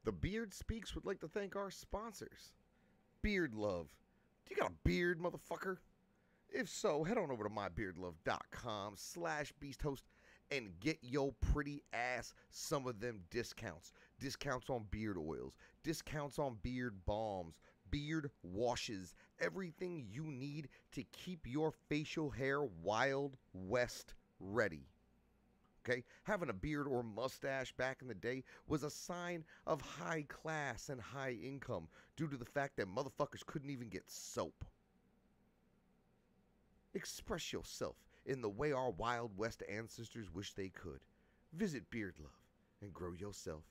The Beard Speaks would like to thank our sponsors. Beard Love. Do you got a beard, motherfucker? If so, head on over to mybeardlove.com/beasthost and get your pretty ass some of them discounts. Discounts on beard oils, discounts on beard balms, beard washes, everything you need to keep your facial hair Wild West ready. Okay? Having a beard or mustache back in the day was a sign of high class and high income due to the fact that motherfuckers couldn't even get soap. Express yourself in the way our Wild West ancestors wish they could. Visit Beard Love and grow yourself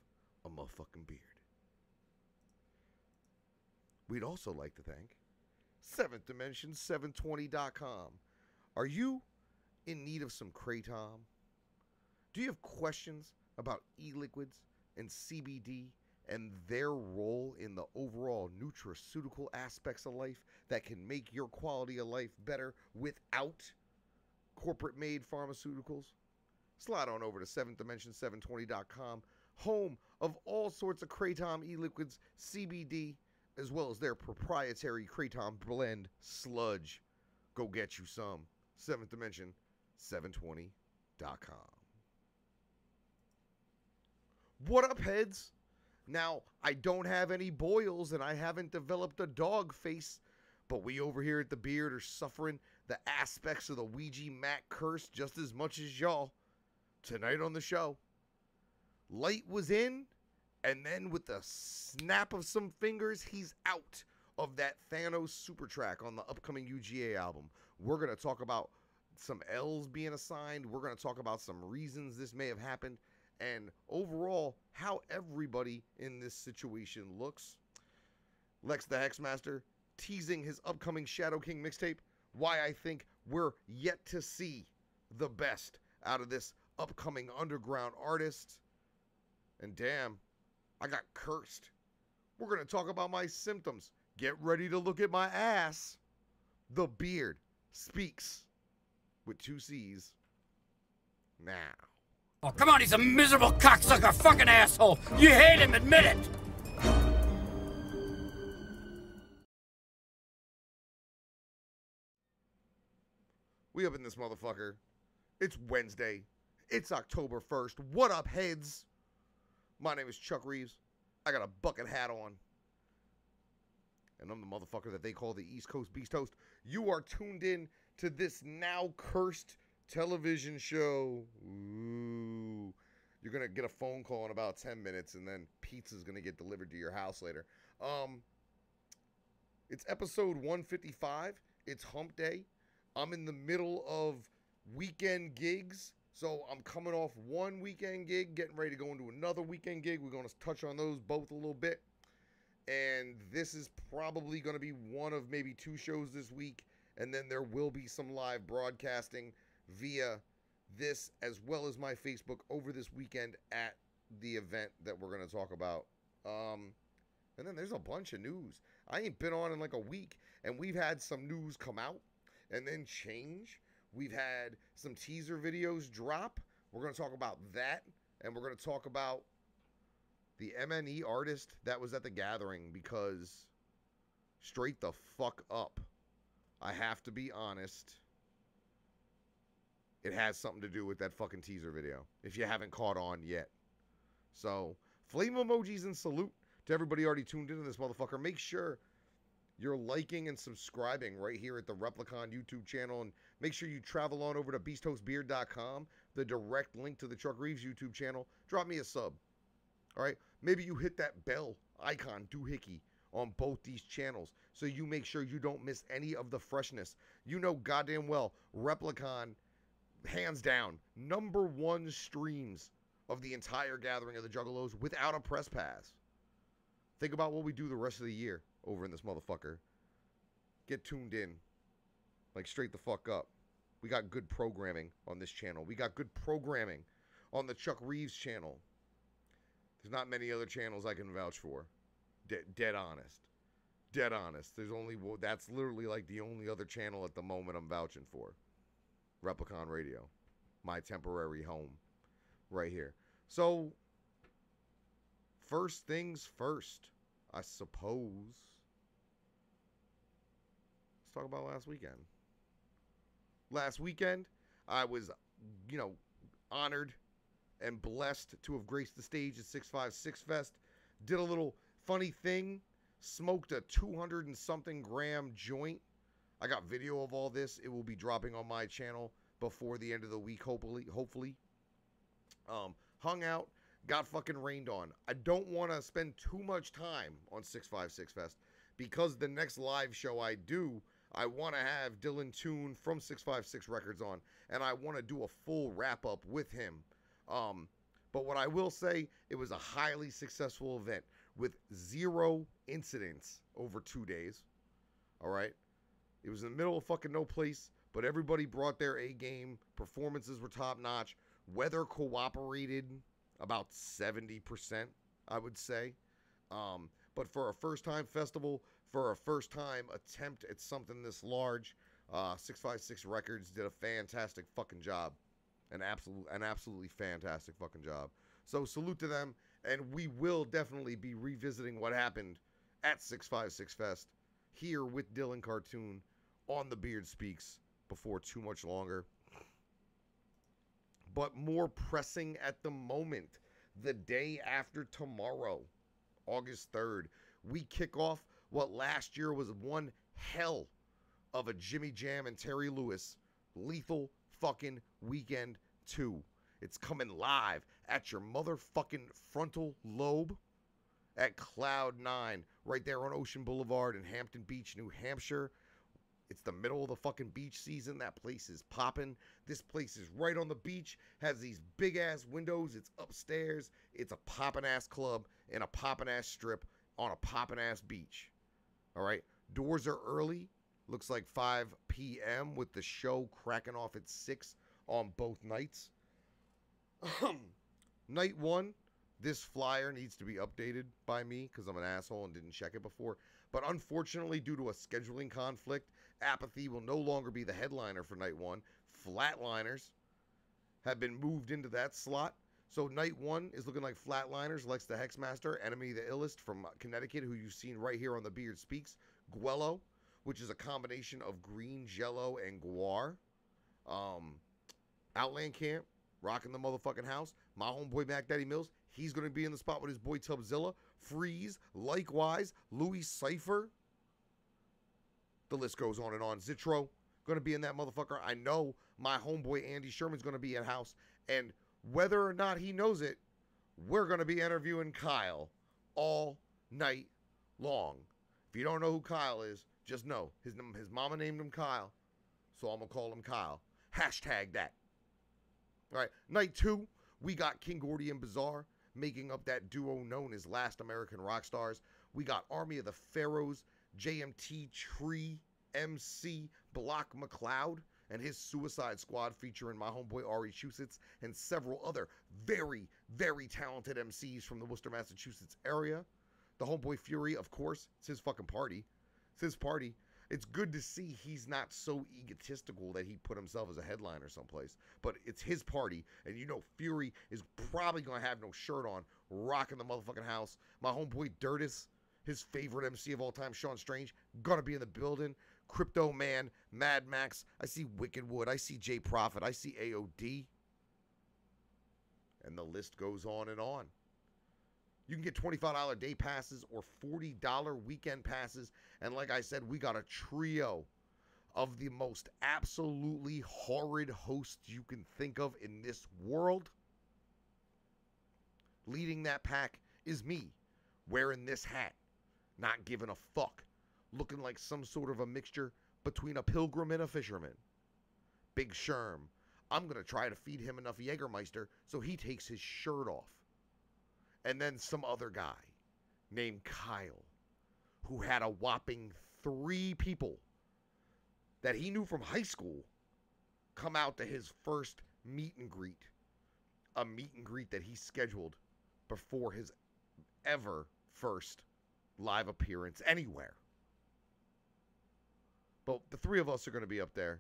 a motherfucking beard. We'd also like to thank 7th Dimension 720.com. Are you in need of some kratom? Do you have questions about e-liquids and CBD and their role in the overall nutraceutical aspects of life that can make your quality of life better without corporate-made pharmaceuticals? Slide on over to 7thDimension720.com, home of all sorts of kratom e-liquids, CBD, as well as their proprietary kratom blend sludge. Go get you some. 7thDimension720.com. What up, heads? Now, I don't have any boils and I haven't developed a dog face, but we over here at The Beard are suffering the aspects of the Ouija Macc curse just as much as y'all. Tonight on the show, LYTE was in, and then with the snap of some fingers, he's out of that Thanos super track on the upcoming UGA album. We're going to talk about some L's being assigned. We're going to talk about some reasons this may have happened, and overall, how everybody in this situation looks. Lex the Hexmaster teasing his upcoming Shadow King mixtape. Why I think we're yet to see the best out of this upcoming underground artist. And damn, I got cursed. We're going to talk about my symptoms. Get ready to look at my ass. The Beard Speaks with 2 C's now. Oh, come on, he's a miserable cocksucker fucking asshole. You hate him, admit it. We up in this motherfucker. It's Wednesday. It's October 1st. What up, heads? My name is Chuck Reeves. I got a bucket hat on. And I'm the motherfucker that they call the East Coast Beast Host. You are tuned in to this now cursed television show. Ooh. You're going to get a phone call in about 10 minutes, and then pizza's going to get delivered to your house later. It's episode 155. It's hump day. I'm in the middle of weekend gigs. So I'm coming off one weekend gig, getting ready to go into another weekend gig. We're going to touch on those both a little bit. And this is probably going to be one of maybe 2 shows this week. And then there will be some live broadcasting via this as well as my Facebook over this weekend at the event that we're going to talk about. And then there's a bunch of news. I ain't been on in like a week, and we've had some news come out and then change. We've had some teaser videos drop. We're going to talk about that, and we're going to talk about the MNE artist that was at the gathering, because straight the fuck up, I have to be honest, it has something to do with that fucking teaser video, if you haven't caught on yet. So, flame emojis and salute to everybody already tuned into this motherfucker. Make sure you're liking and subscribing right here at the Replicon YouTube channel, and make sure you travel on over to beasthostbeard.com, the direct link to the Chuck Reeves YouTube channel. Drop me a sub. All right? Maybe you hit that bell icon, doohickey, on both these channels, so you make sure you don't miss any of the freshness. You know goddamn well, Replicon, hands down, #1 streams of the entire gathering of the Juggalos without a press pass. Think about what we do the rest of the year over in this motherfucker. Get tuned in. Like, straight the fuck up. We got good programming on this channel. We got good programming on the Chuck Reeves channel. There's not many other channels I can vouch for. Dead honest. Dead honest. There's only, that's literally like the only other channel at the moment I'm vouching for. Replicon Radio. My temporary home. Right here. So, first things first, I suppose. Let's talk about last weekend. Last weekend, I was, honored and blessed to have graced the stage at 656 Fest. Did a little funny thing. Smoked a 200 and something gram joint. I got video of all this. It will be dropping on my channel before the end of the week, hopefully. Hung out, got fucking rained on. I don't want to spend too much time on 656 Fest because the next live show I do, I want to have Dylan Toon from 656 Records on, and I want to do a full wrap-up with him. But what I will say, it was a highly successful event with 0 incidents over 2 days. All right? It was in the middle of fucking no place, but everybody brought their A game. Performances were top-notch. Weather cooperated about 70%, I would say. But for a first-time festival, for a first-time attempt at something this large, 656 Records did a fantastic fucking job. An absolutely fantastic fucking job. So salute to them, and we will definitely be revisiting what happened at 656 Fest here with Dylan Cartoon on The Beard Speaks before too much longer. But more pressing at the moment, the day after tomorrow, August 3rd, we kick off what last year was one hell of a Jimmy Jam and Terry Lewis Lethal fucking Weekend 2. It's coming live at your motherfucking frontal lobe at Cloud 9, right there on Ocean Boulevard in Hampton Beach, New Hampshire. It's the middle of the fucking beach season. That place is popping. This place is right on the beach, has these big-ass windows. It's upstairs. It's a poppin'-ass club in a poppin'-ass strip on a poppin'-ass beach. All right? Doors are early. Looks like 5 p.m. with the show cracking off at 6 on both nights. Night 1, this flyer needs to be updated by me because I'm an asshole and didn't check it before. But unfortunately, due to a scheduling conflict, Apathy will no longer be the headliner for Night 1. Flatliners have been moved into that slot. So Night 1 is looking like Flatliners, Lex the Hexmaster, Enemy the Illest from Connecticut, who you've seen right here on The Beard Speaks. Guello, which is a combination of green jello and guar. Outland Camp, rocking the motherfucking house. My homeboy Mac Daddy Mills, he's going to be in the spot with his boy Tubzilla. Freeze, likewise, Louis Cypher. The list goes on and on. Zitro, going to be in that motherfucker. I know my homeboy Andy Sherman's going to be at house. And whether or not he knows it, we're going to be interviewing Kyle all night long. If you don't know who Kyle is, just know his mama named him Kyle, so I'm going to call him Kyle. Hashtag that. All right, Night 2, we got King Gordy and Bizarre making up that duo known as Last American Rock Stars. We got Army of the Pharaohs, JMT Tree, MC, Block McLeod, and his Suicide Squad featuring my homeboy Ari Chusitz and several other very, very talented MCs from the Worcester, Massachusetts area. The homeboy Fury, of course, it's his fucking party. It's his party. It's good to see he's not so egotistical that he put himself as a headliner someplace. But it's his party, and you know Fury is probably going to have no shirt on, rocking the motherfucking house. My homeboy Dirtus, his favorite MC of all time, Sean Strange, gonna be in the building. Crypto Man, Mad Max, I see Wickedwood, I see J Prophet, I see AOD. And the list goes on and on. You can get $25 day passes or $40 weekend passes. And like I said, we got a trio of the most absolutely horrid hosts you can think of in this world. Leading that pack is me, wearing this hat, not giving a fuck, looking like some sort of a mixture between a pilgrim and a fisherman. Big Sherm, I'm going to try to feed him enough Jägermeister so he takes his shirt off. And then some other guy named Kyle, who had a whopping 3 people that he knew from high school come out to his first meet and greet. A meet and greet that he scheduled before his ever first live appearance anywhere. But the 3 of us are going to be up there.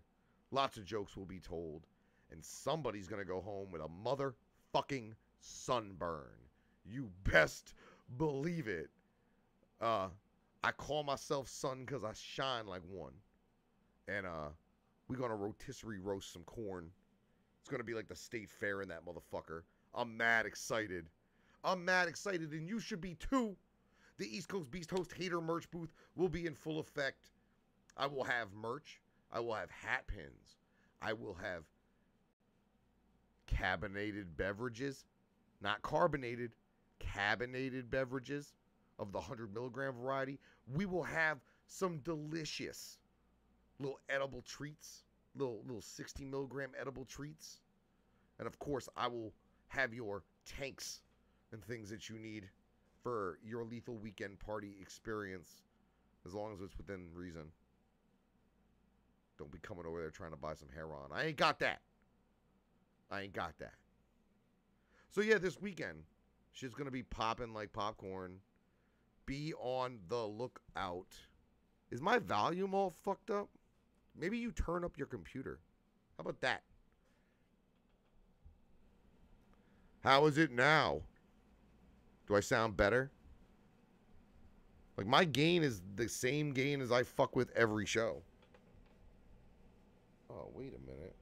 Lots of jokes will be told. And somebody's going to go home with a motherfucking sunburn. You best Believe it. I call myself son because I shine like one. And we're going to rotisserie roast some corn. It's going to be like the state fair in that motherfucker. I'm mad excited. I'm mad excited, and you should be too. The East Coast Beast Host Hater merch booth will be in full effect. I will have merch. I will have hat pins. I will have carbonated beverages. Not carbonated. Carbonated beverages of the 100 milligram variety. We will have some delicious little edible treats. Little 60 milligram edible treats. And of course, I will have your tanks and things that you need for your lethal weekend party experience, as long as it's within reason. Don't be coming over there trying to buy some heroin. I ain't got that. I ain't got that. So yeah, this weekend, shit's gonna be popping like popcorn. Be on the lookout. Is my volume all fucked up? Maybe you turn up your computer. How about that? How is it now? Do I sound better? Like, my gain is the same gain as I fuck with every show. Oh, wait a minute.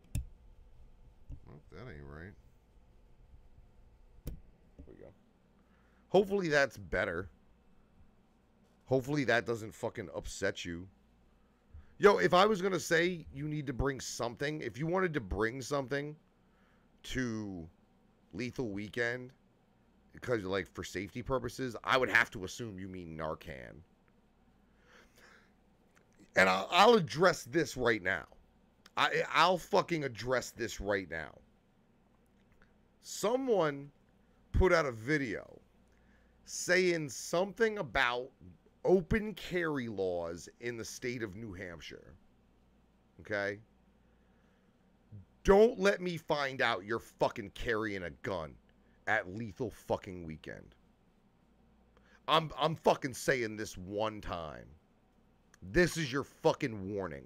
Oh, that ain't right. There we go. Hopefully that's better. Hopefully that doesn't fucking upset you. Yo, if I was going to say you need to bring something, if you wanted to bring something to Lethal Weekend, because, like, for safety purposes, I would have to assume you mean Narcan. And I'll address this right now. I'll fucking address this right now. Someone put out a video saying something about open carry laws in the state of New Hampshire. Okay? Don't let me find out you're fucking carrying a gun at Lethal fucking Weekend. I'm fucking saying this one time. This is your fucking warning.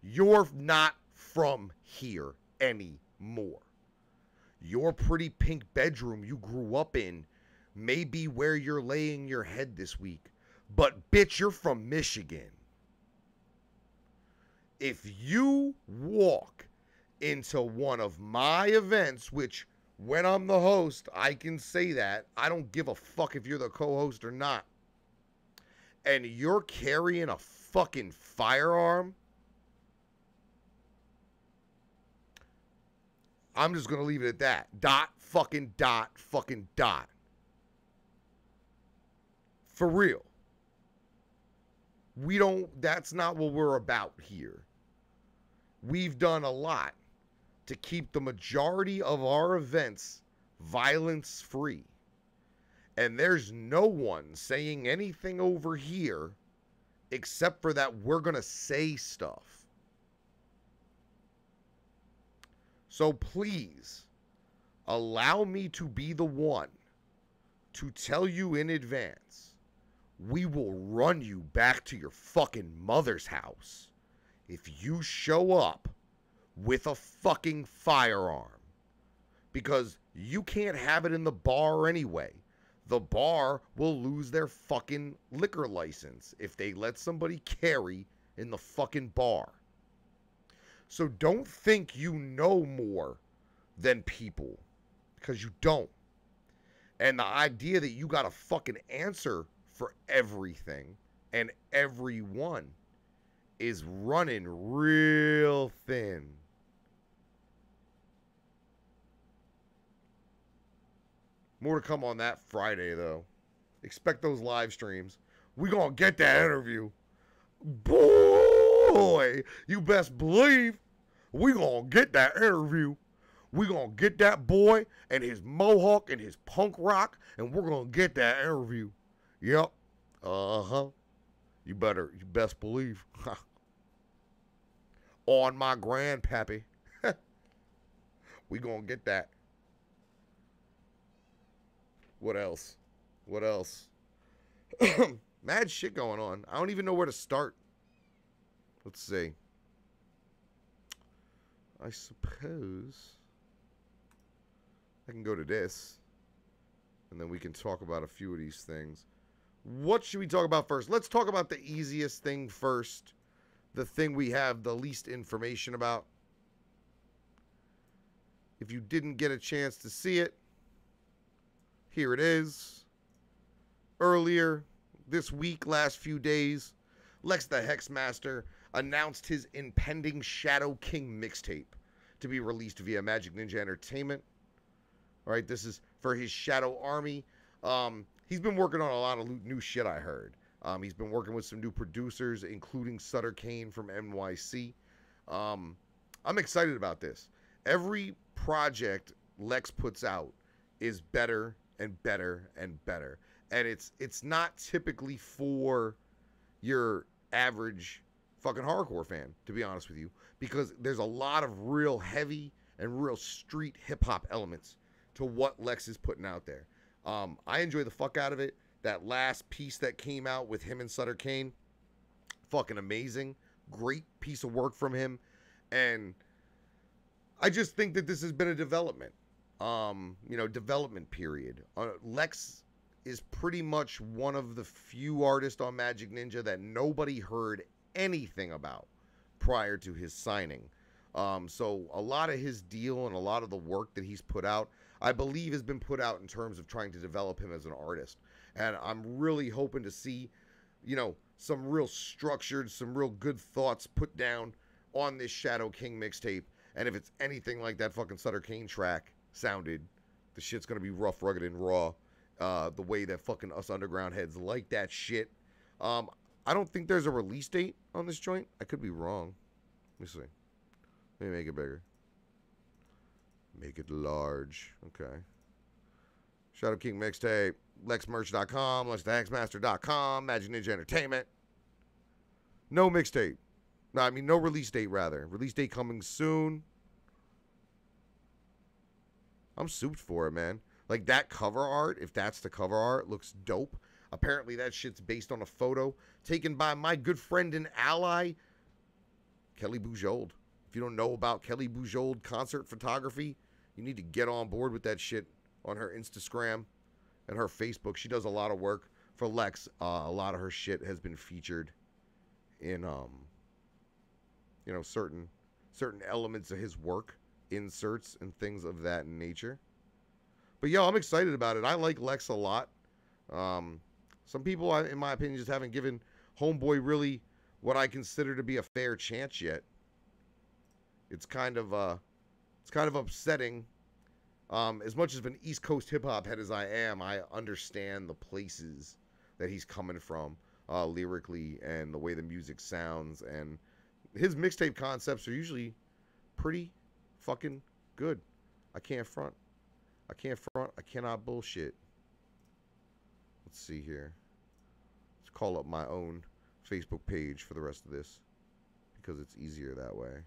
You're not from here anymore. Your pretty pink bedroom you grew up in may be where you're laying your head this week, but bitch, you're from Michigan. If you walk into one of my events, which when I'm the host, I can say that. I don't give a fuck if you're the co-host or not. And you're carrying a fucking firearm, I'm just going to leave it at that. Dot. For real. That's not what we're about here. We've done a lot to keep the majority of our events violence-free. And there's no one saying anything over here except for that we're going to say stuff. So please, allow me to be the one to tell you in advance, we will run you back to your fucking mother's house if you show up with a fucking firearm. Because you can't have it in the bar anyway. The bar will lose their fucking liquor license if they let somebody carry in the fucking bar. So don't think you know more than people, because you don't. And the idea that you got a fucking answer for everything and everyone is running real thin. More to come on that Friday, though. Expect those live streams. We gonna get that interview. Boy, you best believe we gonna get that interview. We gonna get that boy and his mohawk and his punk rock, and we're gonna get that interview. Yep. Uh-huh. You best believe. On my grandpappy. We gonna get that. What else? What else? Mad shit going on. I don't even know where to start. Let's see. I suppose I can go to this. and then we can talk about a few of these things. What should we talk about first? Let's talk about the easiest thing first. The thing we have the least information about. If you didn't get a chance to see it, here it is. Earlier this week, last few days, Lex the Hexmaster announced his impending Shadow King mixtape to be released via Magic Ninja Entertainment. All right, this is for his Shadow Army. He's been working on a lot of new shit, I heard. He's been working with some new producers, including Sutter Kane from NYC. I'm excited about this. Every project Lex puts out is better and better and better. And it's not typically for your average fucking hardcore fan, to be honest with you, because there's a lot of real heavy and real street hip-hop elements to what Lex is putting out there. I enjoy the fuck out of it. That last piece that came out with him and Sutter Kane, fucking amazing. Great piece of work from him. And I just think that this has been a development, development period. Lex is pretty much one of the few artists on Magic Ninja that nobody heard anything about prior to his signing. So a lot of his deal and a lot of the work that he's put out, I believe, has been put out in terms of trying to develop him as an artist. And I'm really hoping to see, some real structured, some real good thoughts put down on this Shadow King mixtape. And if it's anything like that fucking Sutter Kane track sounded, the shit's going to be rough, rugged, and raw. The way that fucking us underground heads like that shit. I don't think there's a release date on this joint. I could be wrong. Let me see. Let me make it bigger. Make it large. Okay. Shadow King mixtape. LexMerch.com. LexTheHexmaster.com. Magic Ninja Entertainment. No mixtape. No, I mean no release date, rather. Release date coming soon. I'm souped for it, man. Like, that cover art, if that's the cover art, looks dope. Apparently that shit's based on a photo taken by my good friend and ally, Kelly Bujold. If you don't know about Kelly Bujold concert photography, you need to get on board with that shit on her Instagram and her Facebook. She does a lot of work for Lex. A lot of her shit has been featured in, certain elements of his work, inserts and things of that nature. But yo, I'm excited about it. I like Lex a lot. Some people, in my opinion, just haven't given Homeboy really what I consider to be a fair chance yet. It's kind of upsetting. As much as an East Coast hip hop head as I am, I understand the places that he's coming from lyrically and the way the music sounds. And his mixtape concepts are usually pretty fucking good. I can't front. I cannot bullshit. Let's see here. Let's call up my own Facebook page for the rest of this, because it's easier that way.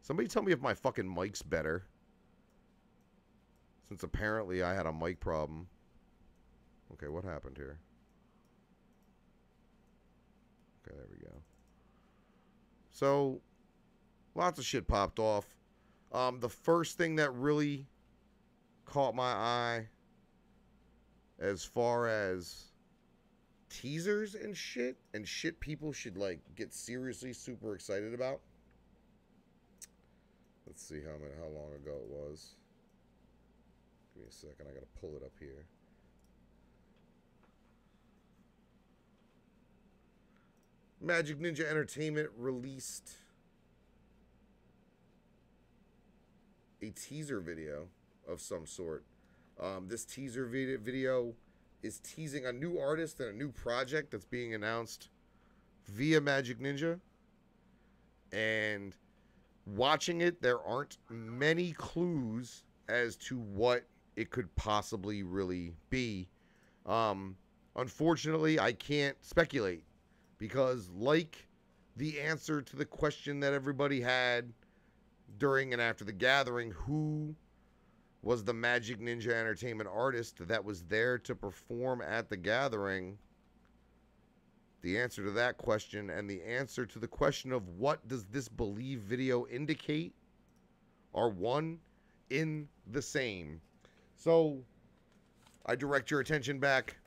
Somebody tell me if my fucking mic's better, since apparently I had a mic problem. Okay, what happened here? Okay, there we go. So, lots of shit popped off. The first thing that really caught my eye as far as teasers and shit people should, like, get seriously super excited about. Let's see how long ago it was. Give me a second, I gotta pull it up here. Magic Ninja Entertainment released a teaser video of some sort. This teaser video is teasing a new artist and a new project that's being announced via Magic Ninja. And watching it, there aren't many clues as to what it could possibly really be. Unfortunately, I can't speculate, because like the answer to the question that everybody had during and after the gathering, who was the Magic Ninja Entertainment artist that was there to perform at the gathering, the answer to that question and the answer to the question of what does this Believe video indicate are one in the same. So, I direct your attention back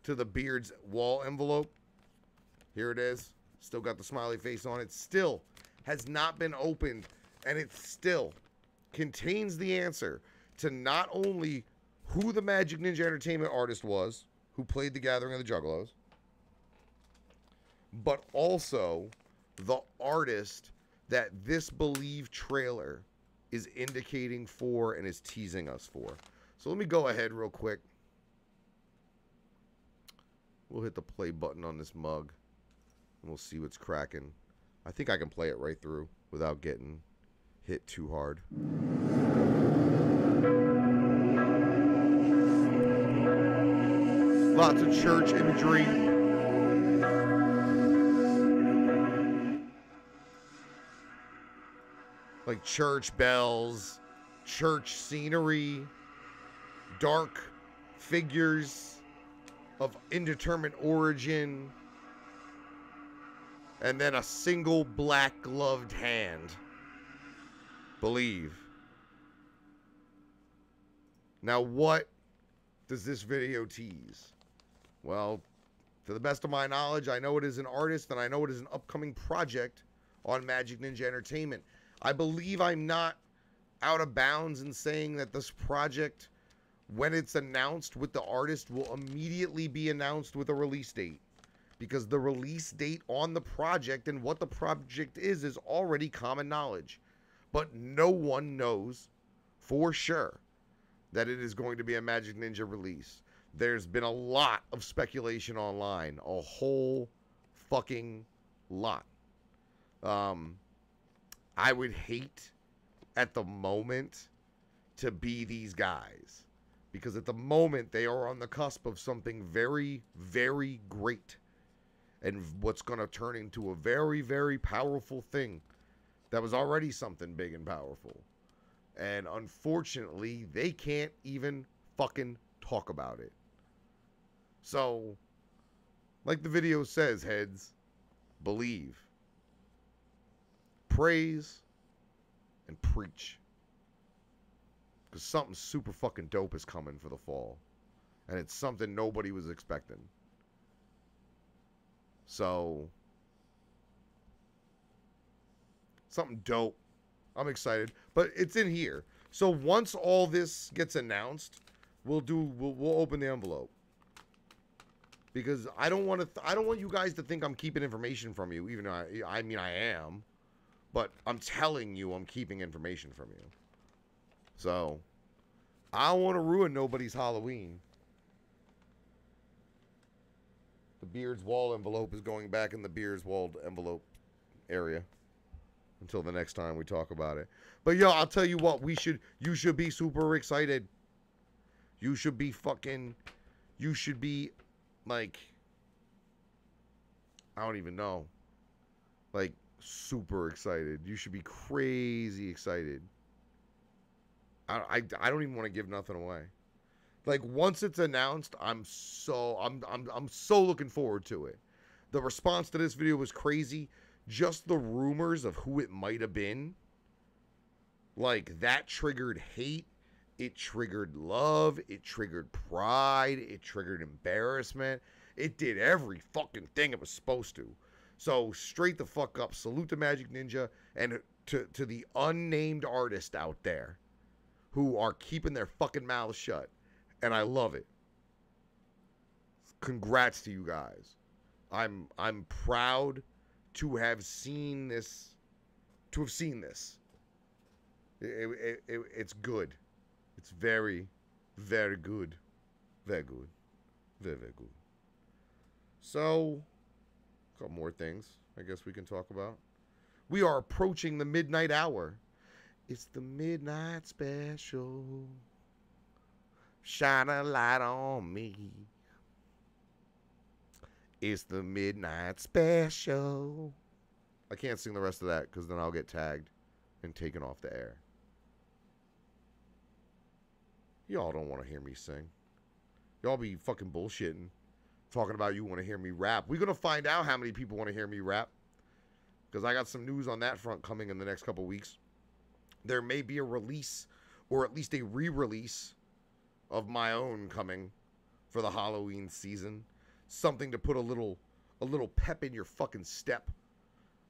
to the Beard's wall envelope. Here it is. Still got the smiley face on it. Still has not been opened. And it still contains the answer to not only who the Magic Ninja Entertainment artist was, who played the Gathering of the Juggalos, but also the artist that this Believe trailer is indicating for and is teasing us for. So let me go ahead real quick. We'll hit the play button on this mug, and we'll see what's cracking. I think I can play it right through without getting hit too hard. Lots of church imagery. Like church bells, church scenery, dark figures of indeterminate origin, and then a single black gloved hand. Believe. Now, what does this video tease? Well, to the best of my knowledge, I know it is an artist, and I know it is an upcoming project on Magic Ninja Entertainment. I believe I'm not out of bounds in saying that this project, when it's announced with the artist, will immediately be announced with a release date. Because the release date on the project and what the project is already common knowledge. But no one knows for sure that it is going to be a Magic Ninja release. There's been a lot of speculation online. A whole fucking lot. I would hate at the moment to be these guys. Because at the moment, they are on the cusp of something very, very great. And what's going to turn into a very, very powerful thing that was already something big and powerful. And unfortunately, they can't even fucking talk about it. So, like the video says, heads, believe, praise, and preach. Because something super fucking dope is coming for the fall. And it's something nobody was expecting. So, something dope. I'm excited. But it's in here. So once all this gets announced, we'll open the envelope. Because I don't want you guys to think I'm keeping information from you, even though I mean I am. But I'm telling you I'm keeping information from you. So, I don't want to ruin nobody's Halloween. The Beard's wall envelope is going back in the Beard's walled envelope area until the next time we talk about it. But yo, I'll tell you what, you should be super excited. You should be like, I don't even know, like super excited. You should be crazy excited. I don't even want to give nothing away. Like once it's announced, I'm so looking forward to it. The response to this video was crazy. Just the rumors of who it might have been, like that triggered hate. It triggered love. It triggered pride. It triggered embarrassment. It did every fucking thing it was supposed to. So straight the fuck up. Salute to Magic Ninja and to the unnamed artist out there who are keeping their fucking mouths shut. And I love it. Congrats to you guys. I'm proud to have seen this. It's good. It's very, very good. Very good. Very, very good. So, a couple more things I guess we can talk about. We are approaching the midnight hour. It's the midnight special. Shine a light on me. It's the midnight special. I can't sing the rest of that because then I'll get tagged and taken off the air. Y'all don't want to hear me sing. Y'all be fucking bullshitting. Talking about you want to hear me rap. We're going to find out how many people want to hear me rap. Because I got some news on that front coming in the next couple weeks. There may be a release, or at least a re-release, of my own coming for the Halloween season. Something to put a little pep in your fucking step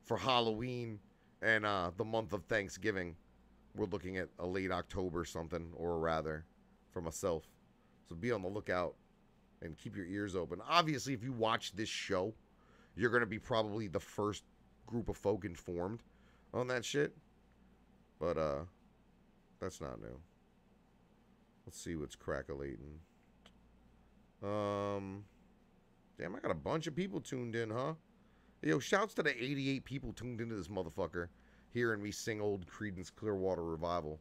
for Halloween and the month of Thanksgiving. We're looking at a late October something, or rather, for myself. So be on the lookout and keep your ears open. Obviously, if you watch this show, you're going to be probably the first group of folk informed on that shit. But, that's not new. Let's see what's crackalating. Damn, I got a bunch of people tuned in, huh? Yo, shouts to the 88 people tuned into this motherfucker, hearing me sing old Creedence Clearwater Revival.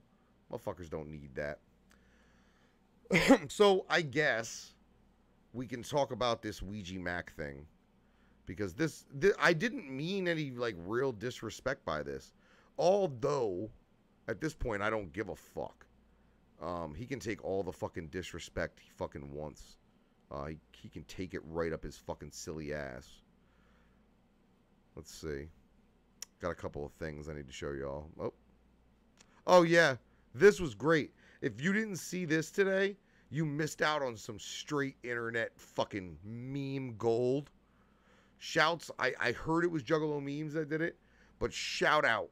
Motherfuckers don't need that. So, I guess we can talk about this Ouija Macc thing. Because this I didn't mean any, like, real disrespect by this. Although, at this point, I don't give a fuck. He can take all the fucking disrespect he fucking wants. He can take it right up his fucking silly ass. Let's see. Got a couple of things I need to show y'all. Oh, yeah. This was great. If you didn't see this today, you missed out on some straight internet fucking meme gold. Shouts. I heard it was Juggalo Memes that did it. But shout out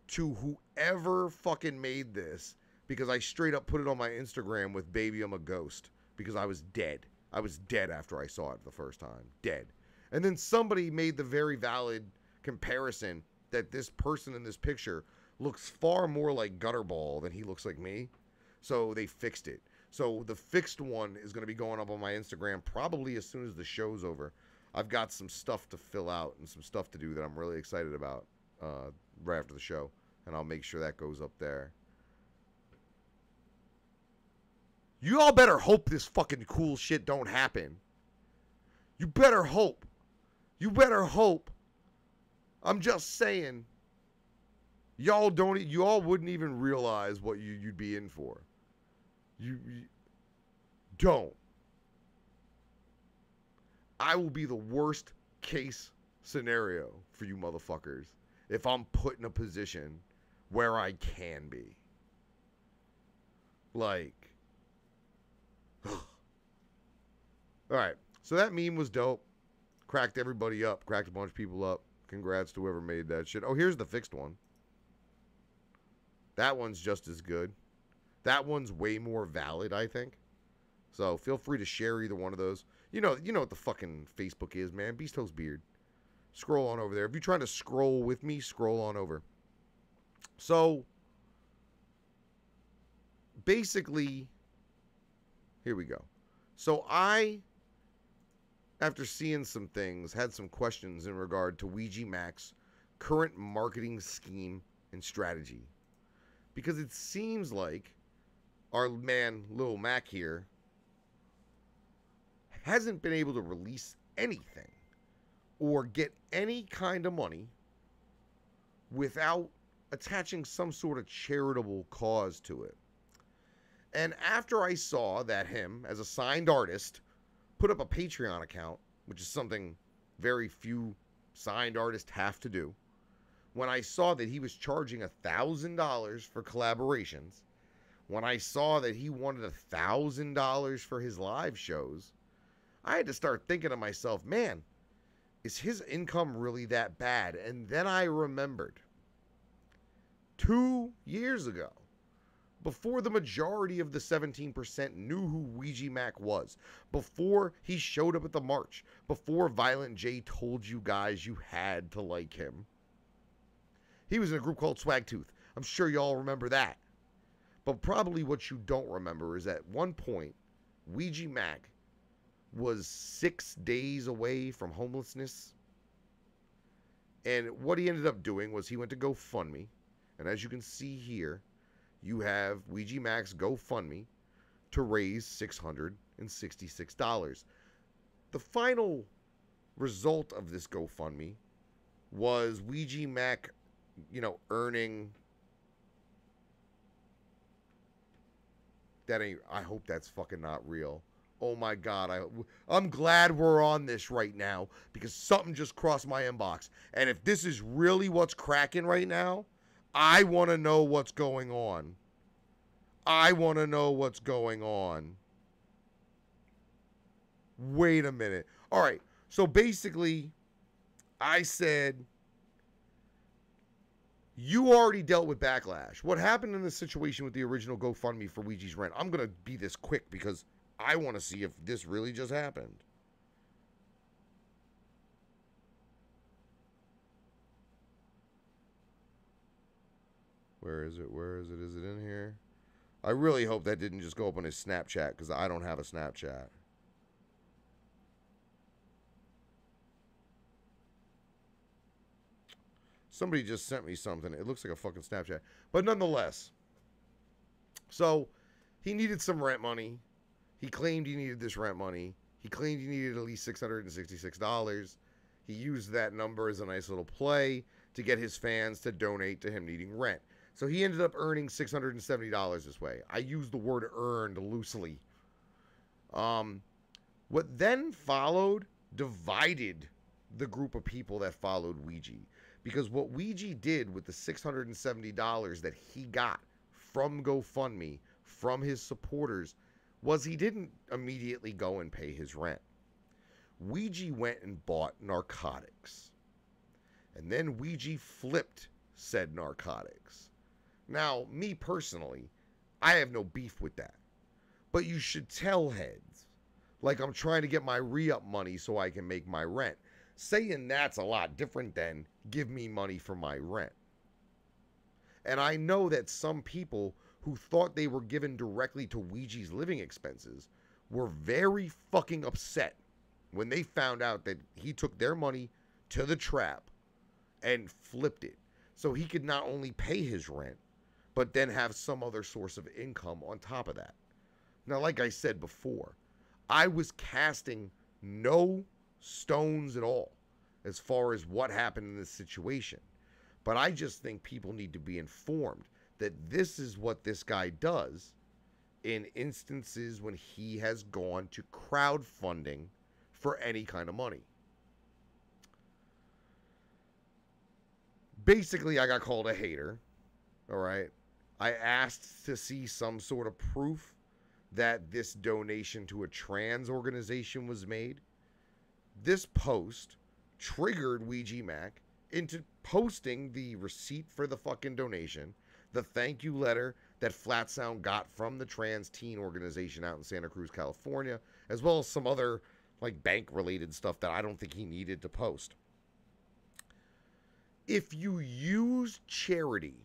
to whoever fucking made this. Because I straight up put it on my Instagram with Baby I'm a Ghost. Because I was dead. I was dead after I saw it the first time. Dead. And then somebody made the very valid comparison that this person in this picture looks far more like Gutterball than he looks like me. So they fixed it. So the fixed one is going to be going up on my Instagram probably as soon as the show's over. I've got some stuff to fill out and some stuff to do that I'm really excited about right after the show. And I'll make sure that goes up there. You all better hope this fucking cool shit don't happen. You better hope. You better hope. I'm just saying. Y'all wouldn't even realize what you'd be in for. You don't. I will be the worst case scenario for you motherfuckers if I'm put in a position where I can be. Like. Alright, so that meme was dope. Cracked everybody up. Cracked a bunch of people up. Congrats to whoever made that shit. Oh, here's the fixed one. That one's just as good. That one's way more valid, I think. So feel free to share either one of those. You know what the fucking Facebook is, man. Beast Host Beard. Scroll on over there. If you're trying to scroll with me, scroll on over. So, basically, here we go. So I, after seeing some things, had some questions in regard to Ouija Macc's current marketing scheme and strategy. Because it seems like our man, Lil Mac here, hasn't been able to release anything or get any kind of money without attaching some sort of charitable cause to it. And after I saw that him, as a signed artist, put up a Patreon account, which is something very few signed artists have to do, when I saw that he was charging $1,000 for collaborations, when I saw that he wanted $1,000 for his live shows, I had to start thinking to myself, man, is his income really that bad? And then I remembered 2 years ago, before the majority of the 17% knew who Ouija Macc was, before he showed up at the march, before Violent J told you guys you had to like him, he was in a group called Swagtooth. I'm sure y'all remember that. But probably what you don't remember is at one point, Ouija Macc was 6 days away from homelessness. And what he ended up doing was he went to GoFundMe. And as you can see here, you have Ouija Macc's GoFundMe to raise $666. The final result of this GoFundMe was Ouija Macc, earning... I hope that's fucking not real. Oh my God, I'm glad we're on this right now because something just crossed my inbox. And if this is really what's cracking right now, I want to know what's going on. I want to know what's going on. Wait a minute. All right. So basically, I said, you already dealt with backlash. What happened in the situation with the original GoFundMe for Ouija's rent? I'm going to be this quick because I want to see if this really just happened. Where is it? Where is it? Is it in here? I really hope that didn't just go up on his Snapchat because I don't have a Snapchat. Somebody just sent me something. It looks like a fucking Snapchat. But nonetheless. So, he needed some rent money. He claimed he needed this rent money. He claimed he needed at least $666. He used that number as a nice little play to get his fans to donate to him needing rent. So he ended up earning $670 this way. I use the word earned loosely. What then followed divided the group of people that followed Ouija. Because what Ouija did with the $670 that he got from GoFundMe, from his supporters, was he didn't immediately go and pay his rent. Ouija went and bought narcotics. And then Ouija flipped said narcotics. Now, me personally, I have no beef with that. But you should tell heads, like I'm trying to get my re-up money so I can make my rent. Saying that's a lot different than give me money for my rent. And I know that some people who thought they were given directly to Ouija's living expenses were very fucking upset when they found out that he took their money to the trap and flipped it. So he could not only pay his rent, but then have some other source of income on top of that. Now, like I said before, I was casting no stones at all as far as what happened in this situation. But I just think people need to be informed that this is what this guy does in instances when he has gone to crowdfunding for any kind of money. Basically, I got called a hater, all right? I asked to see some sort of proof that this donation to a trans organization was made. This post triggered Ouija Macc into posting the receipt for the fucking donation, the thank you letter that Flat Sound got from the trans teen organization out in Santa Cruz, California, as well as some other like bank-related stuff that I don't think he needed to post. If you use charity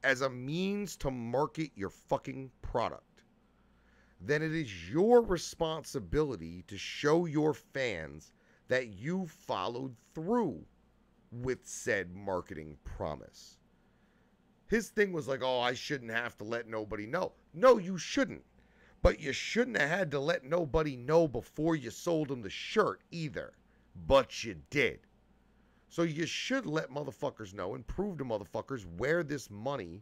as a means to market your fucking product, then it is your responsibility to show your fans that you followed through with said marketing promise. His thing was like, oh, I shouldn't have to let nobody know. No, you shouldn't. But you shouldn't have had to let nobody know before you sold them the shirt either. But you did. So you should let motherfuckers know and prove to motherfuckers where this money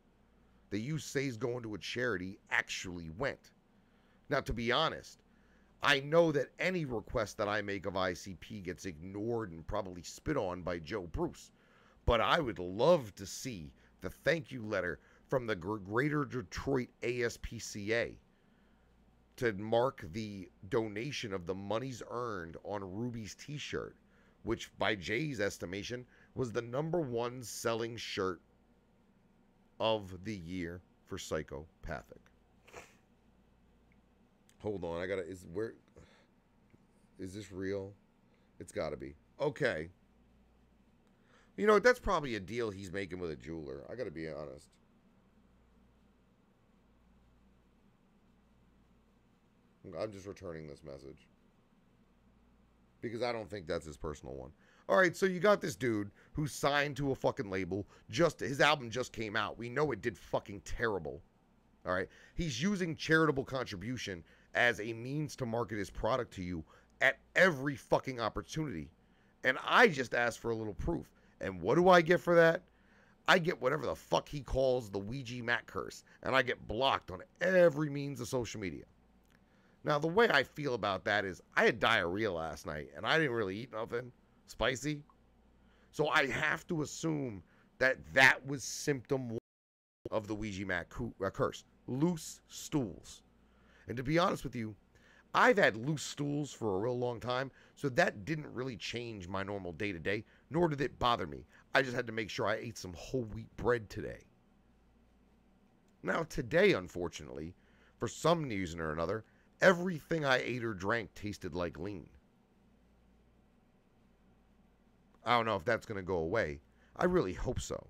that you say is going to a charity actually went. Now, to be honest, I know that any request that I make of ICP gets ignored and probably spit on by Joe Bruce. But I would love to see the thank you letter from the Greater Detroit ASPCA to mark the donation of the monies earned on Ruby's t-shirt, which by Jay's estimation was the #1 selling shirt of the year for Psychopathic. Hold on, is this real? It's gotta be. Okay. You know, that's probably a deal he's making with a jeweler. I gotta be honest. I'm just returning this message, because I don't think that's his personal one. All right, so you got this dude who's signed to a fucking label. His album just came out. We know it did fucking terrible. All right? He's using charitable contribution as a means to market his product to you at every fucking opportunity. And I just asked for a little proof. And what do I get for that? I get whatever the fuck he calls the Ouija Macc curse. And I get blocked on every means of social media. Now, the way I feel about that is I had diarrhea last night, and I didn't really eat nothing spicy. So I have to assume that that was symptom 1 of the Ouija Macc curse. Loose stools. And to be honest with you, I've had loose stools for a real long time, so that didn't really change my normal day-to-day, nor did it bother me. I just had to make sure I ate some whole wheat bread today. Now, today, unfortunately, for some reason or another, everything I ate or drank tasted like lean. I don't know if that's going to go away. I really hope so.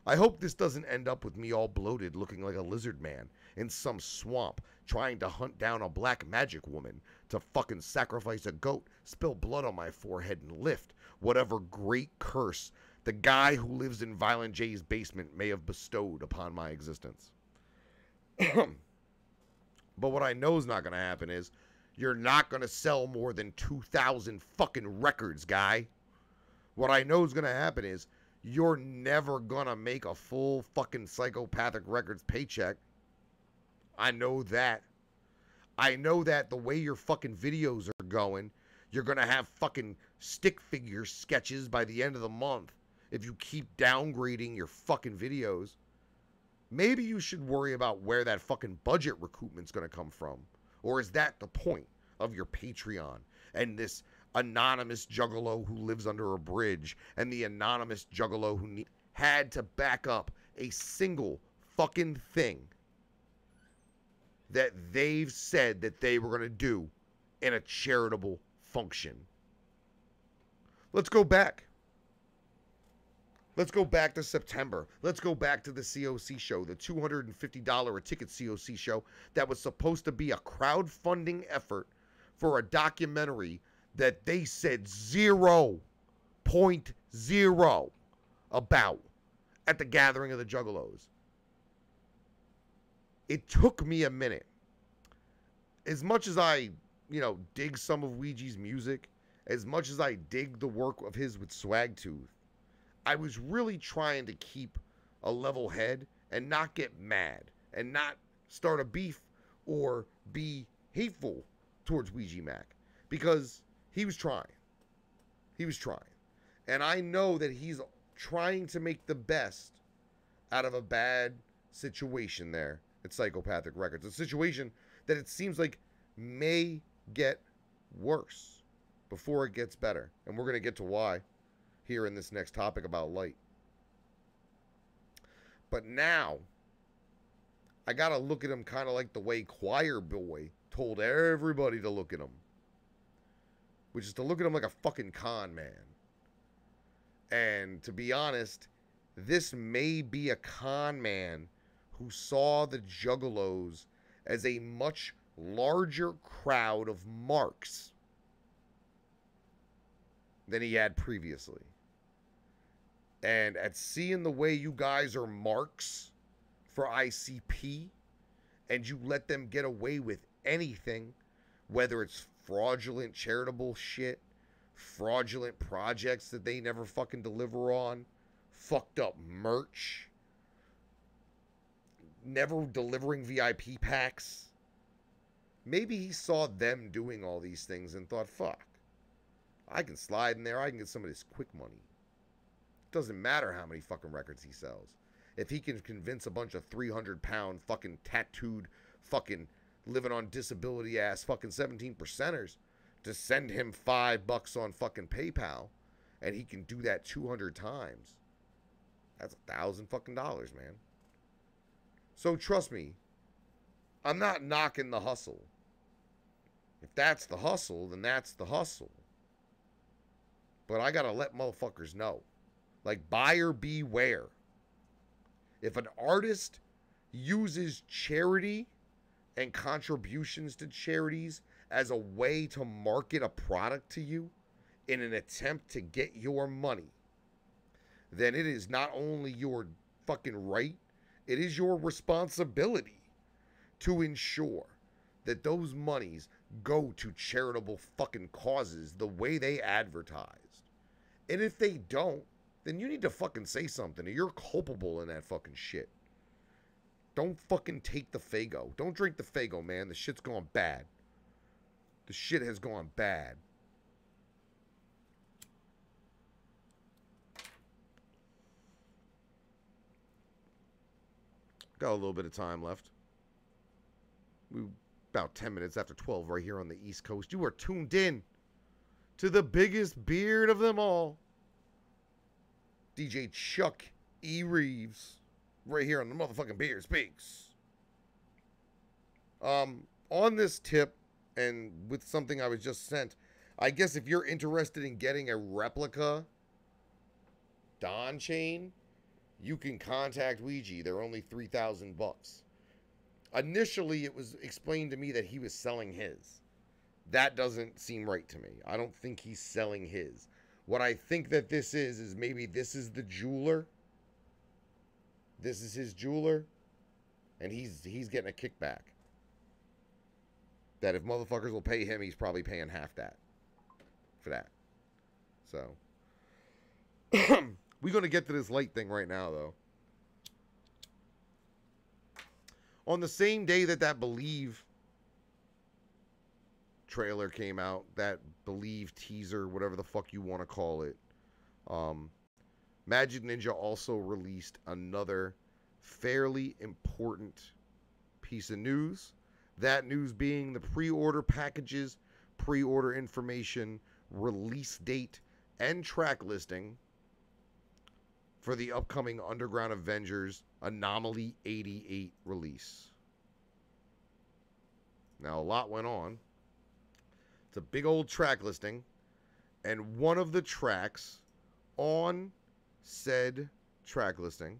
I hope this doesn't end up with me all bloated looking like a lizard man in some swamp trying to hunt down a black magic woman to fucking sacrifice a goat, spill blood on my forehead, and lift whatever great curse the guy who lives in Violent J's basement may have bestowed upon my existence. But what I know is not going to happen is you're not going to sell more than 2,000 fucking records, guy. What I know is going to happen is you're never going to make a full fucking Psychopathic Records paycheck. I know that. I know that the way your fucking videos are going, you're going to have fucking stick figure sketches by the end of the month if you keep downgrading your fucking videos. Maybe you should worry about where that fucking budget recruitment's going to come from. Or is that the point of your Patreon and this anonymous juggalo who lives under a bridge and the anonymous juggalo who had to back up a single fucking thing that they've said that they were going to do in a charitable function? Let's go back. Let's go back to September. Let's go back to the COC show, the $250 a ticket COC show that was supposed to be a crowdfunding effort for a documentary that they said 0.0 about at the Gathering of the Juggalos. It took me a minute. As much as I, dig some of Ouija's music, as much as I dig the work of his with Swagtooth, I was really trying to keep a level head and not get mad and not start a beef or be hateful towards Ouija Macc, because he was trying. He was trying. And I know that he's trying to make the best out of a bad situation there at Psychopathic Records. A situation that it seems like may get worse before it gets better. And we're going to get to why here in this next topic about LYTE. But now, I got to look at him kind of like the way Choir Boy told everybody to look at him, which is to look at him like a fucking con man. And to be honest, this may be a con man who saw the Juggalos as a much larger crowd of marks than he had previously. And at seeing the way you guys are marks for ICP, and you let them get away with anything, whether it's fraudulent charitable shit, fraudulent projects that they never fucking deliver on, fucked up merch, never delivering VIP packs. Maybe he saw them doing all these things and thought, fuck, I can slide in there, I can get some of this quick money. Doesn't matter how many fucking records he sells. If he can convince a bunch of 300-pound fucking tattooed fucking living on disability ass fucking 17%ers to send him $5 on fucking PayPal, and he can do that 200 times, that's $1,000 fucking dollars, man. So trust me, I'm not knocking the hustle. If that's the hustle, then that's the hustle. But I gotta let motherfuckers know. Like, buyer beware. If an artist uses charity and contributions to charities as a way to market a product to you in an attempt to get your money, then it is not only your fucking right, it is your responsibility to ensure that those monies go to charitable fucking causes the way they advertised. And if they don't, then you need to fucking say something, or you're culpable in that fucking shit. Don't fucking take the Faygo. Don't drink the Faygo, man. The shit's gone bad. The shit has gone bad. Got a little bit of time left. We about 10 minutes after 12 right here on the East Coast. You are tuned in to the biggest beard of them all, DJ Chuck E. Reeves, right here on the motherfucking Beard Speaks. On this tip, and with something I was just sent, I guess if you're interested in getting a replica Don chain, you can contact Ouija. They're only $3,000 bucks. Initially, it was explained to me that he was selling his. That doesn't seem right to me. I don't think he's selling his. What I think that this is maybe this is the jeweler. This is his jeweler, and he's getting a kickback. That if motherfuckers will pay him, he's probably paying half that for that. So we're going to get to this LYTE thing right now, though. On the same day that Believe trailer came out, that Believe teaser, whatever the fuck you want to call it, Magic Ninja also released another fairly important piece of news. That news being the pre-order packages, pre-order information, release date, and track listing for the upcoming Underground Avengers Anomaly 88 release. Now, a lot went on. It's a big old track listing, and one of the tracks on said track listing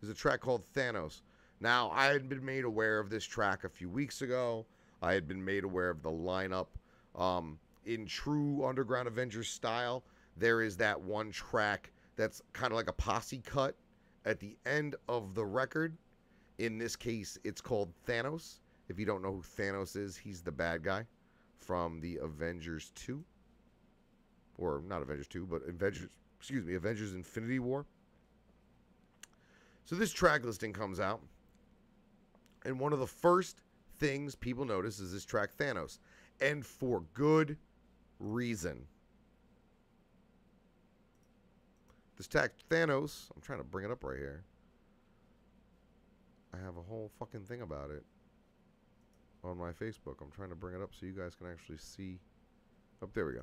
is a track called Thanos. Now, I had been made aware of this track a few weeks ago. I had been made aware of the lineup. In true Underground Avengers style, there is that one track that's kind of like a posse cut at the end of the record. In this case, it's called Thanos. If you don't know who Thanos is, he's the bad guy from the Avengers 2. Or not Avengers 2, but Avengers Infinity War. So this track listing comes out, and one of the first things people notice is this track Thanos, and for good reason. This track Thanos, I'm trying to bring it up right here. I have a whole fucking thing about it on my Facebook. I'm trying to bring it up so you guys can actually see. Oh, there we go.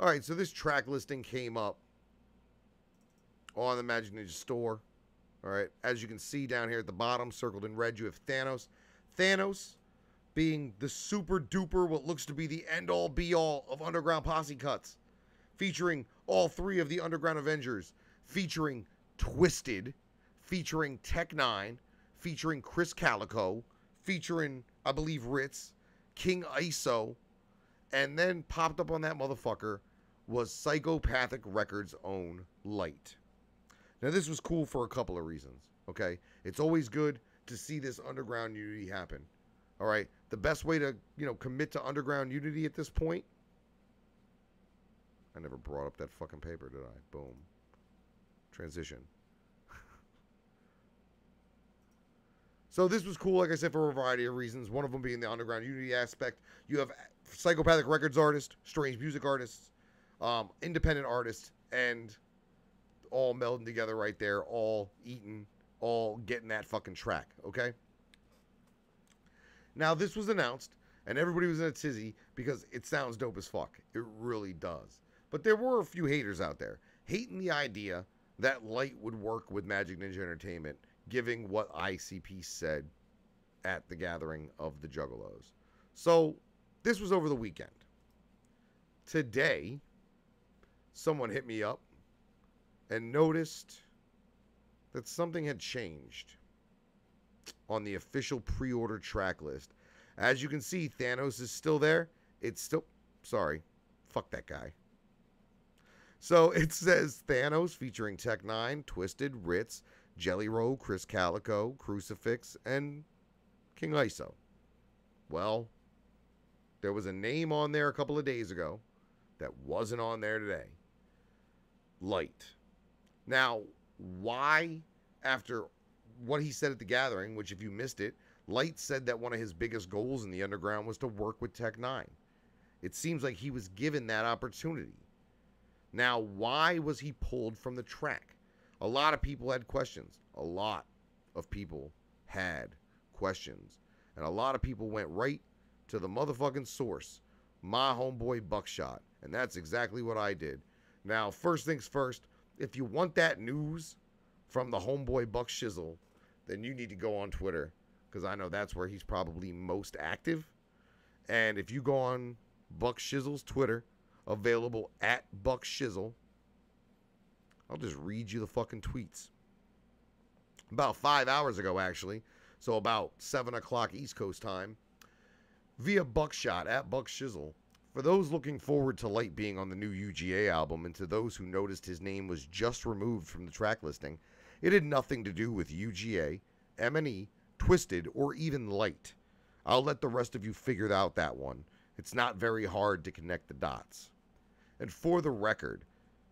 All right, so this track listing came up on the Magic Ninja store. All right, as you can see down here at the bottom, circled in red, you have Thanos. Thanos being the super duper, what looks to be the end all be all of Underground posse cuts, featuring all three of the Underground Avengers, featuring Twisted, featuring Tech 9, featuring Chris Calico, featuring, I believe, Ritz, King ISO, and then popped up on that motherfucker was Psychopathic Records' own LYTE. Now, this was cool for a couple of reasons, okay? It's always good to see this underground unity happen, all right? The best way to, commit to underground unity at this point, I never brought up that fucking paper, did I? Boom. Transition. So this was cool, like I said, for a variety of reasons. One of them being the underground unity aspect. You have Psychopathic Records artists, strange music artists, independent artists, and all melding together right there, all eating, all getting that fucking track, okay? Now, this was announced, and everybody was in a tizzy because it sounds dope as fuck. It really does. But there were a few haters out there hating the idea that LYTE would work with Magic Ninja Entertainment, giving what ICP said at the gathering of the Juggalos. So, this was over the weekend. Today, someone hit me up and noticed that something had changed on the official pre-order track list. As you can see, Thanos is still there. It's still... Sorry. Fuck that guy. So, it says Thanos featuring Tech 9, Twisted, Ritz, Jelly Roll, Chris Calico, Crucifix, and King ISO. Well, there was a name on there a couple of days ago that wasn't on there today. LYTE. Now, why, after what he said at the gathering, which if you missed it, LYTE said that one of his biggest goals in the underground was to work with Tech 9. It seems like he was given that opportunity. Now, why was he pulled from the track? A lot of people had questions. A lot of people had questions. And a lot of people went right to the motherfucking source, my homeboy Buckshot. And that's exactly what I did. Now, first things first, if you want that news from the homeboy Buck Shizzle, then you need to go on Twitter, because I know that's where he's probably most active. And if you go on Buck Shizzle's Twitter, available at Buck Shizzle, I'll just read you the fucking tweets. About 5 hours ago, actually, so about 7 o'clock East Coast time, via Buckshot at Buck Shizzle. For those looking forward to LYTE being on the new UGA album, and to those who noticed his name was just removed from the track listing, it had nothing to do with UGA, MNE, Twisted, or even LYTE. I'll let the rest of you figure out that one. It's not very hard to connect the dots. And for the record,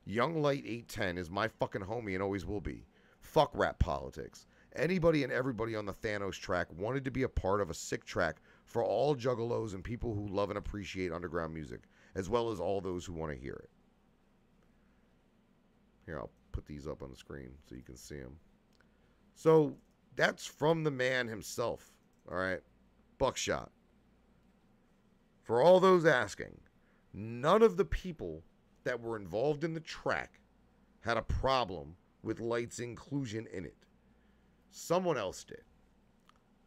Young LYTE 810 is my fucking homie and always will be. Fuck rap politics. Anybody and everybody on the Thanos track wanted to be a part of a sick track for all juggalos and people who love and appreciate underground music, as well as all those who want to hear it. Here, I'll put these up on the screen so you can see them. So, that's from the man himself, all right? Buckshot. For all those asking, none of the people that were involved in the track had a problem with LYTE's inclusion in it. Someone else did.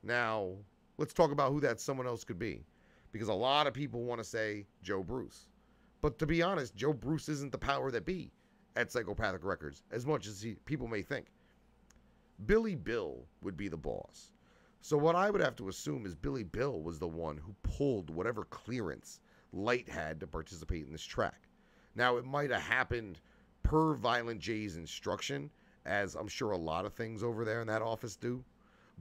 Now, let's talk about who that someone else could be, because a lot of people want to say Joe Bruce. But to be honest, Joe Bruce isn't the power that be at Psychopathic Records, as much as people may think. Billy Bill would be the boss. So what I would have to assume is Billy Bill was the one who pulled whatever clearance LYTE had to participate in this track. Now, it might have happened per Violent J's instruction, as I'm sure a lot of things over there in that office do.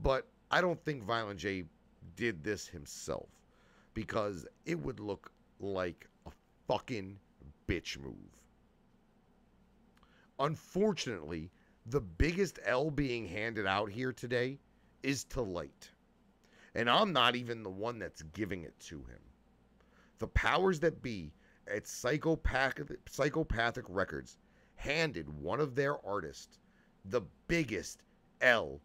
But I don't think Violent J did this himself, because it would look like a fucking bitch move. Unfortunately, the biggest L being handed out here today is to LYTE. And I'm not even the one that's giving it to him. The powers that be at Psychopathic Records handed one of their artists the biggest L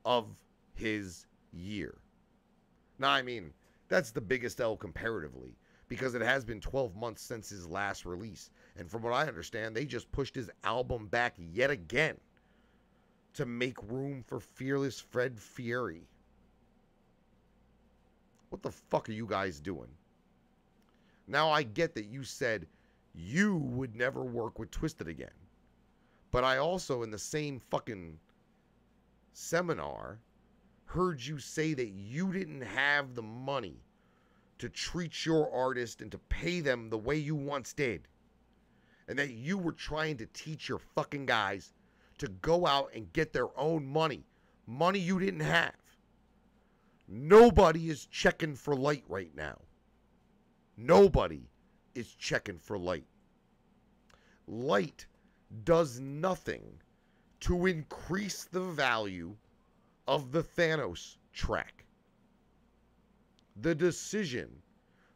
of his year. Now, I mean, that's the biggest L comparatively, because it has been 12 months since his last release. And from what I understand, they just pushed his album back yet again to make room for Fearless Fred Fieri. What the fuck are you guys doing? Now, I get that you said you would never work with Twisted again. But I also, in the same fucking seminar, heard you say that you didn't have the money to treat your artist and to pay them the way you once did. And that you were trying to teach your fucking guys to go out and get their own money. Money you didn't have. Nobody is checking for LYTE right now. Nobody is checking for LYTE. LYTE does nothing to increase the value of the Thanos track. The decision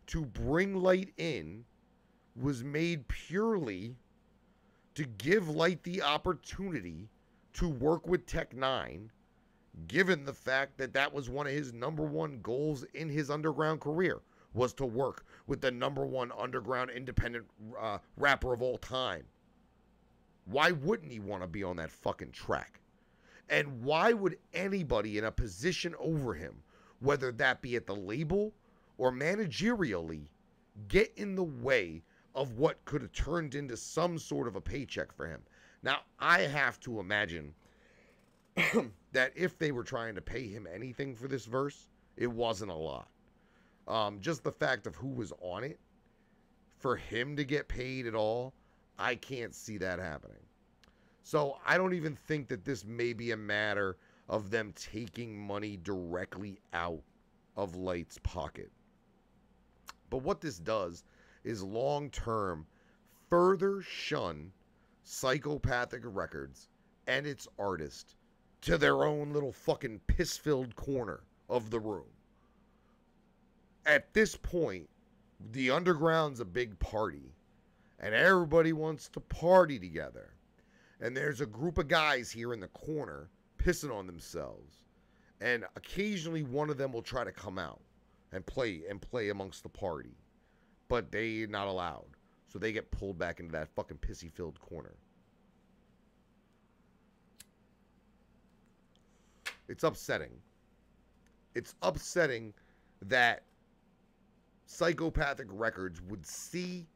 to bring LYTE in was made purely to give LYTE the opportunity to work with Tech 9, given the fact that that was one of his #1 goals in his underground career, was to work with the #1 underground independent rapper of all time. Why wouldn't he want to be on that fucking track? And why would anybody in a position over him, whether that be at the label or managerially, get in the way of what could have turned into some sort of a paycheck for him? Now, I have to imagine that if they were trying to pay him anything for this verse, it wasn't a lot. Just the fact of who was on it, for him to get paid at all, I can't see that happening. So I don't even think that this may be a matter of them taking money directly out of LYTE's pocket. But what this does is long-term further shun Psychopathic Records and its artist to their own little fucking piss-filled corner of the room. At this point, The underground's a big party, and everybody wants to party together. And there's a group of guys here in the corner pissing on themselves. And occasionally one of them will try to come out and play amongst the party. But they're not allowed. So they get pulled back into that fucking pissy-filled corner. It's upsetting. It's upsetting that Psychopathic Records would see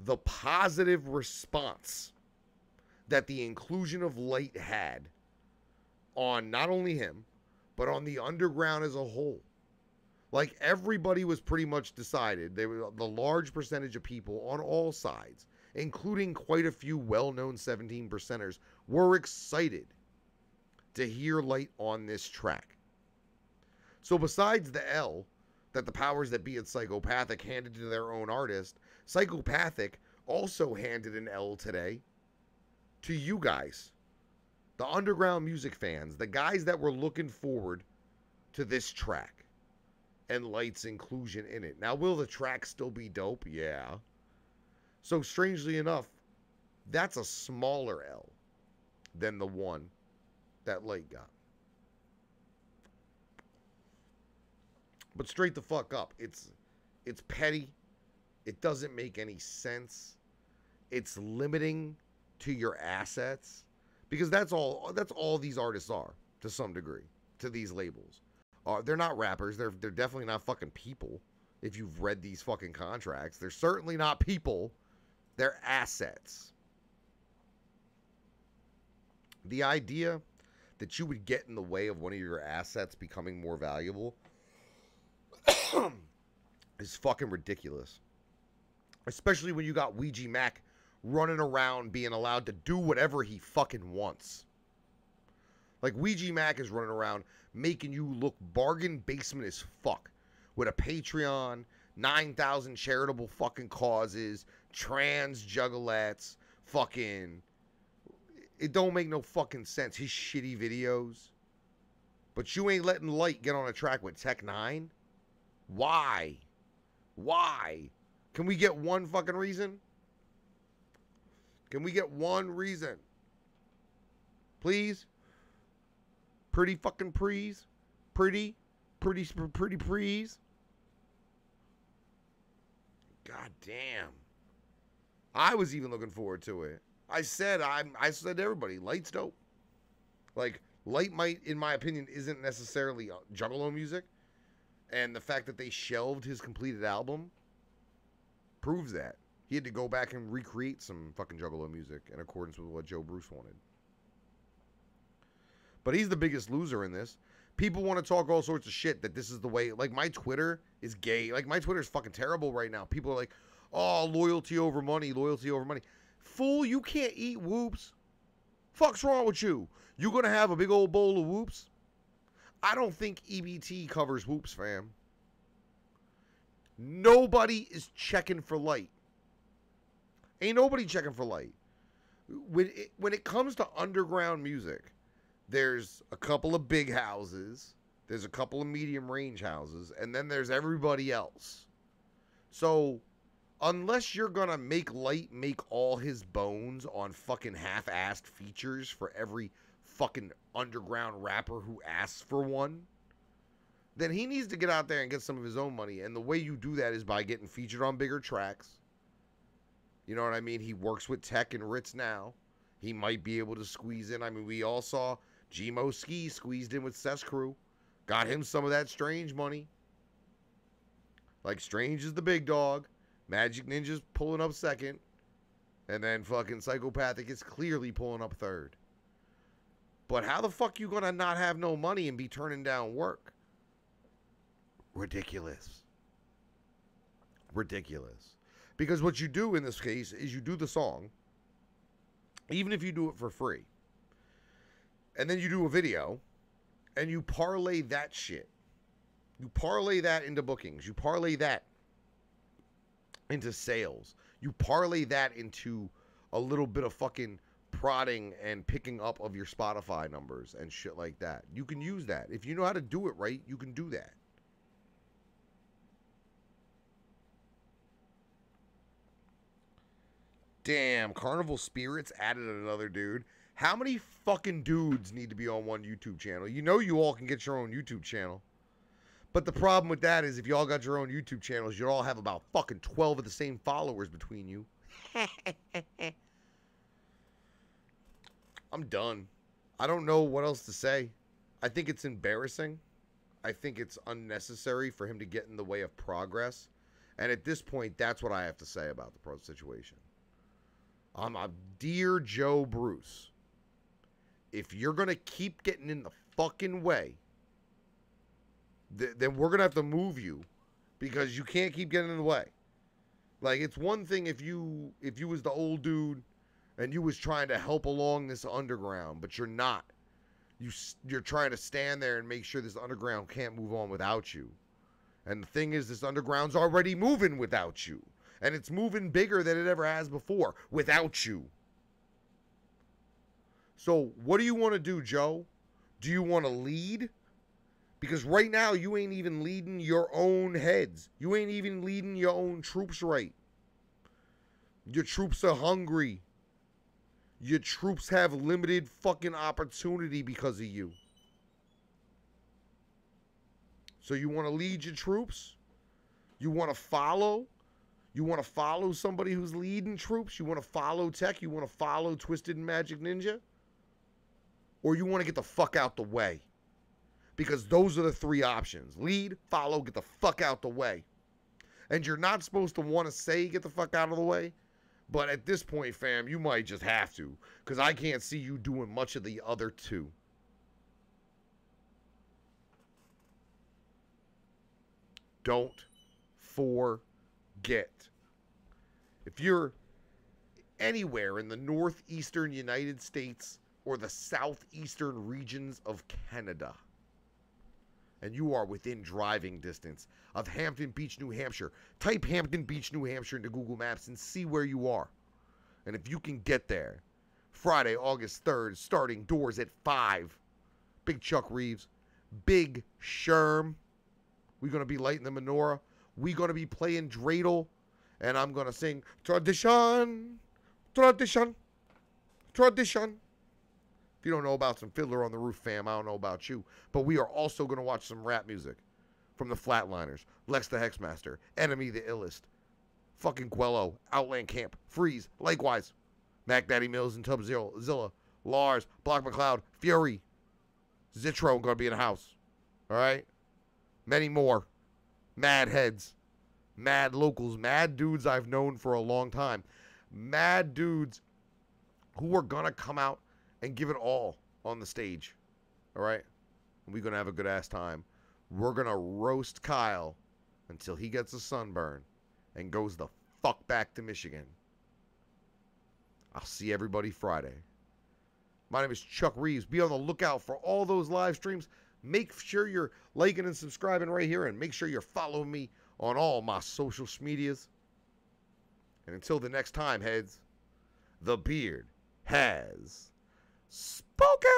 the positive response that the inclusion of LYTE had on not only him, but on the underground as a whole. Like, everybody was pretty much decided. They were the large percentage of people on all sides, including quite a few well-known 17%ers, were excited to hear LYTE on this track. So besides the L that the powers that be at Psychopathic handed to their own artist, Psychopathic also handed an L today to you guys, the underground music fans, the guys that were looking forward to this track and LYTE's inclusion in it. Now, will the track still be dope? Yeah. So strangely enough, that's a smaller L than the one that LYTE got. But straight the fuck up. It's petty. It doesn't make any sense. It's limiting to your assets, because that's all these artists are to some degree, to these labels. They're not rappers. They're definitely not fucking people. If you've read these fucking contracts, they're certainly not people. They're assets. The idea that you would get in the way of one of your assets becoming more valuable is fucking ridiculous. Especially when you got Ouija Macc running around being allowed to do whatever he fucking wants. Like, Ouija Macc is running around making you look bargain basement as fuck with a Patreon, 9,000 charitable fucking causes, trans juggalettes, fucking... It don't make no fucking sense. His shitty videos. But you ain't letting LYTE get on a track with Tech 9? Why? Why? Can we get one fucking reason? Can we get one reason? Please? Pretty fucking please? Pretty please? God damn. I was even looking forward to it. I said to everybody, LYTE's dope. Like, LYTE might, in my opinion, isn't necessarily Juggalo music. And the fact that they shelved his completed album proves that. He had to go back and recreate some fucking Juggalo music in accordance with what Joe Bruce wanted. But he's the biggest loser in this. People want to talk all sorts of shit that this is the way. Like, my Twitter is gay. Like, my Twitter is fucking terrible right now. People are like, oh, loyalty over money, loyalty over money. Fool, you can't eat whoops. Fuck's wrong with you? You gonna have a big old bowl of whoops? I don't think EBT covers whoops, fam. Nobody is checking for LYTE. Ain't nobody checking for LYTE. When it comes to underground music, there's a couple of big houses, there's a couple of medium range houses, and then there's everybody else. So, unless you're gonna make LYTE make all his bones on fucking half-assed features for every fucking underground rapper who asks for one, then he needs to get out there and get some of his own money. And the way you do that is by getting featured on bigger tracks. You know what I mean? He works with Tech and Ritz now. He might be able to squeeze in. I mean, we all saw Gmo Ski squeezed in with Seth's crew. Got him some of that Strange money. Like, Strange is the big dog. Magic Ninja's pulling up second. And then fucking Psychopathic is clearly pulling up third. But how the fuck you gonna not have no money and be turning down work? Ridiculous. Ridiculous. Because what you do in this case is you do the song, even if you do it for free, and then you do a video, and you parlay that shit. You parlay that into bookings. You parlay that into sales. You parlay that into a little bit of fucking prodding and picking up of your Spotify numbers and shit like that. You can use that. If you know how to do it right, you can do that. Damn, Carnival Spirits added another dude. How many fucking dudes need to be on one YouTube channel? You know you all can get your own YouTube channel. But the problem with that is if you all got your own YouTube channels, you all have about fucking 12 of the same followers between you. I'm done. I don't know what else to say. I think it's embarrassing. I think it's unnecessary for him to get in the way of progress. And at this point, that's what I have to say about the pro situation. I'm a dear Joe Bruce. If you're going to keep getting in the fucking way, then we're going to have to move you because you can't keep getting in the way. Like, it's one thing if you was the old dude and you was trying to help along this underground, but you're not. You're trying to stand there and make sure this underground can't move on without you. And the thing is, this underground's already moving without you. And it's moving bigger than it ever has before without you. So what do you want to do, Joe? Do you want to lead? Because right now, you ain't even leading your own heads. You ain't even leading your own troops right. Your troops are hungry. Your troops have limited fucking opportunity because of you. So you want to lead your troops? You want to follow? You want to follow somebody who's leading troops? You want to follow Tech? You want to follow Twisted and Magic Ninja? Or you want to get the fuck out the way? Because those are the three options. Lead, follow, get the fuck out the way. And you're not supposed to want to say get the fuck out of the way. But at this point, fam, you might just have to. Because I can't see you doing much of the other two. Don't forget. If you're anywhere in the northeastern United States or the southeastern regions of Canada, and you are within driving distance of Hampton Beach, New Hampshire, type Hampton Beach, New Hampshire into Google Maps and see where you are. And if you can get there, Friday, August 3rd, starting doors at 5. Big Chuck Reeves, Big Sherm. We're going to be lighting the menorah. We're going to be playing dreidel. And I'm going to sing Tradition, Tradition, Tradition. If you don't know about some Fiddler on the Roof, fam, I don't know about you. But we are also going to watch some rap music from the Flatliners, Lex the Hexmaster, Enemy the Illest, fucking Quello, Outland Camp, Freeze, Likewise, Mac Daddy Mills and Tub Zilla, Lars, Block McCloud, Fury, Zitro going to be in the house. All right? Many more. Mad heads, mad locals, mad dudes I've known for a long time. Mad dudes who are going to come out and give it all on the stage. All right? We're going to have a good-ass time. We're going to roast Kyle until he gets a sunburn and goes the fuck back to Michigan. I'll see everybody Friday. My name is Chuck Reeves. Be on the lookout for all those live streams. Make sure you're liking and subscribing right here, and make sure you're following me on all my social medias. And until the next time, heads, the beard has spoken.